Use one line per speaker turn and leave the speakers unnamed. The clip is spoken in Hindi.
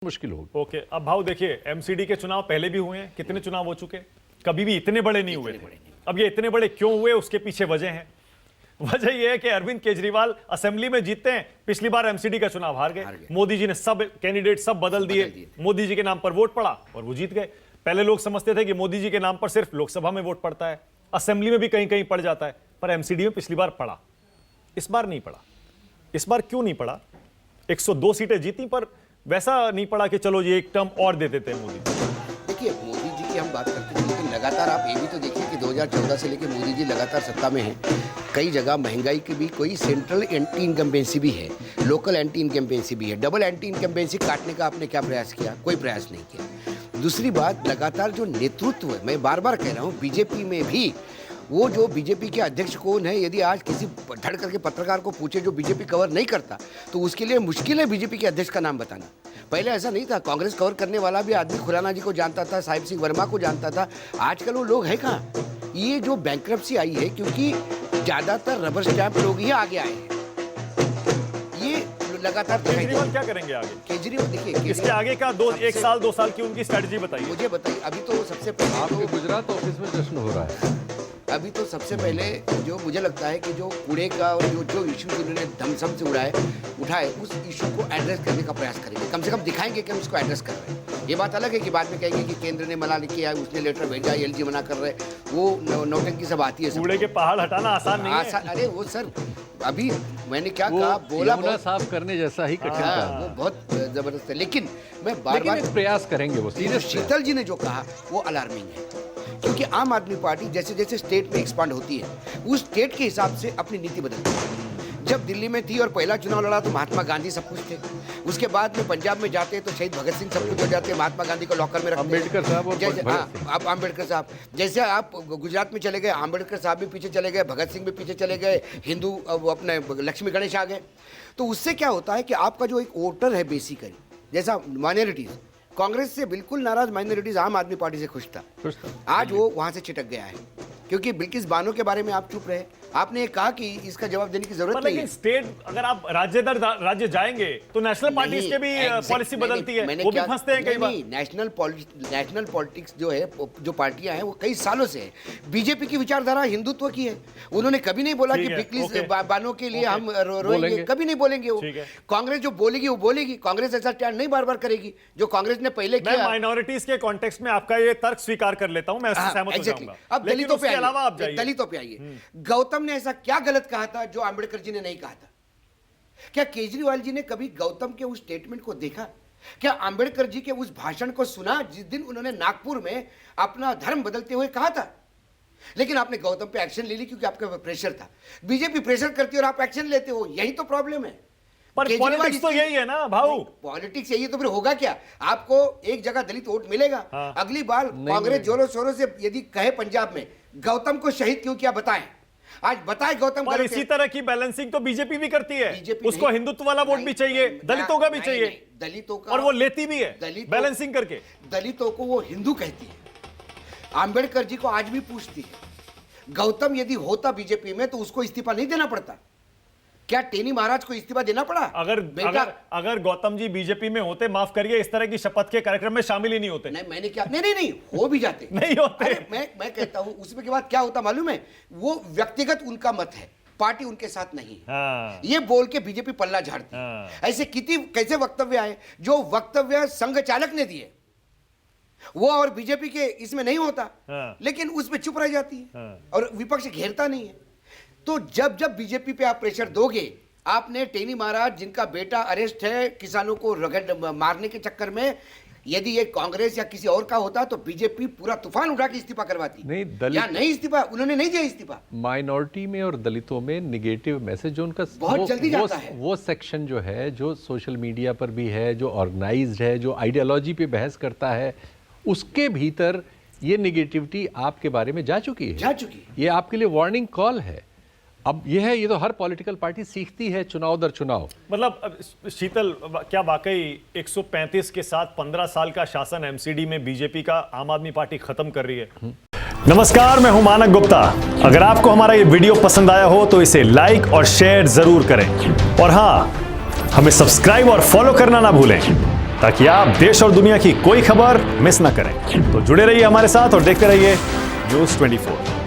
मुश्किल होगी।
ओके, अब भाव देखिए, एमसीडी के चुनाव पहले भी हुए हैं, कितने चुनाव हो चुके, कभी भी इतने बड़े नहीं हुए थे। अब ये इतने बड़े क्यों हुए, उसके पीछे वजह है। वजह ये है कि अरविंद केजरीवाल असेंबली में जीतते हैं, पिछली बार एमसीडी का चुनाव हार गए, मोदी जी ने सब कैंडिडेट सब बदल दिए, मोदी जी के नाम पर वोट पड़ा और वो जीत गए। पहले लोग समझते थे कि मोदी जी के नाम पर सिर्फ लोकसभा में वोट पड़ता है, असेंबली में भी कहीं कहीं पड़ जाता है, पर एमसीडी में पिछली बार पड़ा, इस बार नहीं पड़ा। इस बार क्यों नहीं पड़ा? 102 सीटें जीती, पर वैसा नहीं पड़ा कि चलो ये एक टर्म और दे देते हैं मोदी।
देखिए, मोदी जी की हम बात करते हैं, लेकिन लगातार आप ये भी तो देखिए कि 2014 से लेकर मोदी जी लगातार सत्ता में हैं। कई जगह महंगाई की भी कोई सेंट्रल एंटी इनकम्बेंसी भी है, लोकल एंटी इनकम्बेंसी भी है। डबल एंटी इनकम्बेंसी काटने का आपने क्या प्रयास किया? कोई प्रयास नहीं किया। दूसरी बात, लगातार जो नेतृत्व है, मैं बार बार कह रहा हूँ, बीजेपी में भी वो जो बीजेपी के अध्यक्ष कौन है, यदि आज किसी धड़ करके पत्रकार को पूछे जो बीजेपी कवर नहीं करता, तो उसके लिए मुश्किल है बीजेपी के अध्यक्ष का नाम बताना। पहले ऐसा नहीं था, कांग्रेस कवर करने वाला भी आदमी खुराना जी को जानता था, साहिब सिंह वर्मा को जानता था। आजकल वो लोग हैं कहाँ? ये जो बैंक्रप्सी आई है, क्योंकि ज़्यादातर रबर स्टैंप लोग ही आगे आए हैं। ये लगातार
केजरीवाल क्या करेंगे आगे?
केजरीवाल देखिए,
इसके आगे का एक साल 2 साल की उनकी स्ट्रेटजी बताइए।
मुझे बताइए। अभी तो सबसे पहले
आपके गुजरात ऑफिस में जश्न हो रहा है।
अभी तो सबसे पहले जो मुझे लगता है कि जो कूड़े का और जो इशू जिन्होंने धमसम से उठाए उस इशू को एड्रेस करने का प्रयास करेंगे। कम से कम दिखाएंगे कि हम इसको एड्रेस कर रहे हैं। ये बात अलग है कि बाद में कहेंगे कि केंद्र ने मना किया, उसने लेटर भेजा, एलजी मना कर रहे, वो नौटंकी सब आती है।
कूड़े के पहाड़ हटाना आसान नहीं है।
अरे वो सर, अभी मैंने क्या कहा, बोला बहुत
साफ करने जैसा ही कठिन था।
वो बहुत जबरदस्त है, लेकिन मैं बार
प्रयास करेंगे। वो
शीतल जी ने जो कहा वो अलार्मिंग है, क्योंकि आम आदमी पार्टी जैसे जैसे स्टेट में एक्सपांड होती है, उस स्टेट के हिसाब से अपनी नीति बदलती है। जब दिल्ली में थी और पहला चुनाव लड़ा तो महात्मा गांधी सब कुछ थे। उसके बाद में पंजाब में जाते तो शहीद भगत सिंह सब कुछ हो जाते, महात्मा गांधी को लॉकर में रखते।
अम्बेडकर साहब और
आप अम्बेडकर साहब जैसे आप गुजरात में चले गए, अम्बेडकर साहब भी पीछे चले गए, भगत सिंह भी पीछे चले गए, हिंदू अपने लक्ष्मी गणेश आ गए। तो उससे क्या होता है कि आपका जो एक वोटर है बेसिकली, जैसा माइनॉरिटीज, कांग्रेस से बिल्कुल नाराज माइनॉरिटीज आम आदमी पार्टी से खुश था। आज वो वहां से छिटक गया है, क्योंकि बिल्किस बानो के बारे में आप चुप रहे। आपने कहा कि इसका जवाब देने की जरूरत नहीं है।
स्टेट अगर आप राज्य दर राज्य जाएंगे तो नेशनल पार्टी के भी पॉलिसी बदलती है, वो भी फंसते हैं कई बार।
नेशनल पॉलिटिक्स जो है, जो पार्टियां हैं वो कई सालों से है। बीजेपी की विचारधारा हिंदुत्व की है। उन्होंने कभी नहीं बोला कि बिल्किस बानो के लिए हम रोएंगे, कभी नहीं बोलेंगे वो। कांग्रेस जो बोलेगी वो बोलेगी, कांग्रेस ऐसा स्टैंड नहीं बार बार करेगी जो कांग्रेस ने पहले किया।
माइनॉरिटीज के कॉन्टेक्स्ट में आपका ये तर्क स्वीकार कर लेता हूं, मैं उससे सहमत हो जाऊंगा।
अब दलितों पे आइए। गौतम ने ऐसा क्या गलत कहा था जो अम्बेडकर जी ने नहीं कहा था? क्या केजरीवाल जी ने कभी गौतम के उस स्टेटमेंट को देखा? क्या अम्बेडकर जी के उस भाषण को सुना जिस दिन उन्होंने नागपुर में अपना धर्म बदलते हुए कहा था? लेकिन आपने गौतम पे एक्शन ले ली क्योंकि आपके प्रेशर था। बीजेपी प्रेशर करती है और आप एक्शन लेते हो, यही तो प्रॉब्लम है।
पर पॉलिटिक्स तो यही है ना भाऊ।
पॉलिटिक्स यही है तो फिर होगा क्या? आपको एक जगह दलित वोट मिलेगा। अगली बार कांग्रेस जोरों शोरों से यदि कहे पंजाब में गौतम को शहीद क्यों किया, बताएं। आज बताए गौतम।
और इसी तरह की बैलेंसिंग तो बीजेपी भी करती है। उसको हिंदुत्व वाला वोट भी चाहिए, दलितों का भी चाहिए,
दलितों का,
और वो लेती भी है बैलेंसिंग करके।
दलितों को वो हिंदू कहती है, आंबेडकर जी को आज भी पूछती है। गौतम यदि होता बीजेपी में तो उसको इस्तीफा नहीं देना पड़ता। क्या टेनी महाराज को इस्तीफा देना पड़ा?
अगर गौतम जी बीजेपी में होते, माफ करिए, इस तरह की शपथ के कार्यक्रम में शामिल ही नहीं होते।
नहीं, मैंने क्या, नहीं हो भी जाते।
नहीं होते।
मैं कहता हूं उसमें के बाद क्या होता मालूम है? वो व्यक्तिगत उनका मत है, पार्टी उनके साथ नहीं है। ये बोल के बीजेपी पल्ला झाड़ती। ऐसे कैसे वक्तव्य आए जो वक्तव्य संघ चालक ने दिए, वो और बीजेपी के इसमें नहीं होता, लेकिन उसमें चुप रह जाती है और विपक्ष घेरता नहीं है। तो जब जब बीजेपी पे आप प्रेशर दोगे, आपने टेनी महाराज जिनका बेटा अरेस्ट है किसानों को रगड़ मारने के चक्कर में, यदि ये कांग्रेस या किसी और का होता तो बीजेपी पूरा तूफान उठा के इस्तीफा करवाती। नहीं इस्तीफा, उन्होंने नहीं दिया इस्तीफा।
माइनॉरिटी में और दलितों में निगेटिव मैसेज जो उनका
बहुत जल्दी जाता है।
वो सेक्शन जो है, जो सोशल मीडिया पर भी है, जो ऑर्गेनाइज्ड है, जो आइडियोलॉजी पे बहस करता है, उसके भीतर ये निगेटिविटी आपके बारे में जा चुकी है। ये आपके लिए वार्निंग कॉल है। अब ये है, ये तो हर पॉलिटिकल पार्टी सीखती है चुनाव दर चुनाव।
मतलब शीतल, क्या वाकई 135 के साथ 15 साल का शासन एमसीडी में बीजेपी का आम आदमी पार्टी खत्म कर रही है? नमस्कार, मैं हूं मानक गुप्ता। अगर आपको हमारा ये वीडियो पसंद आया हो तो इसे लाइक और शेयर जरूर करें, और हां, हमें सब्सक्राइब और फॉलो करना ना भूलें। ताकि आप देश और दुनिया की कोई खबर मिस ना करें। तो जुड़े रहिए हमारे साथ और देखते रहिए न्यूज़ 24।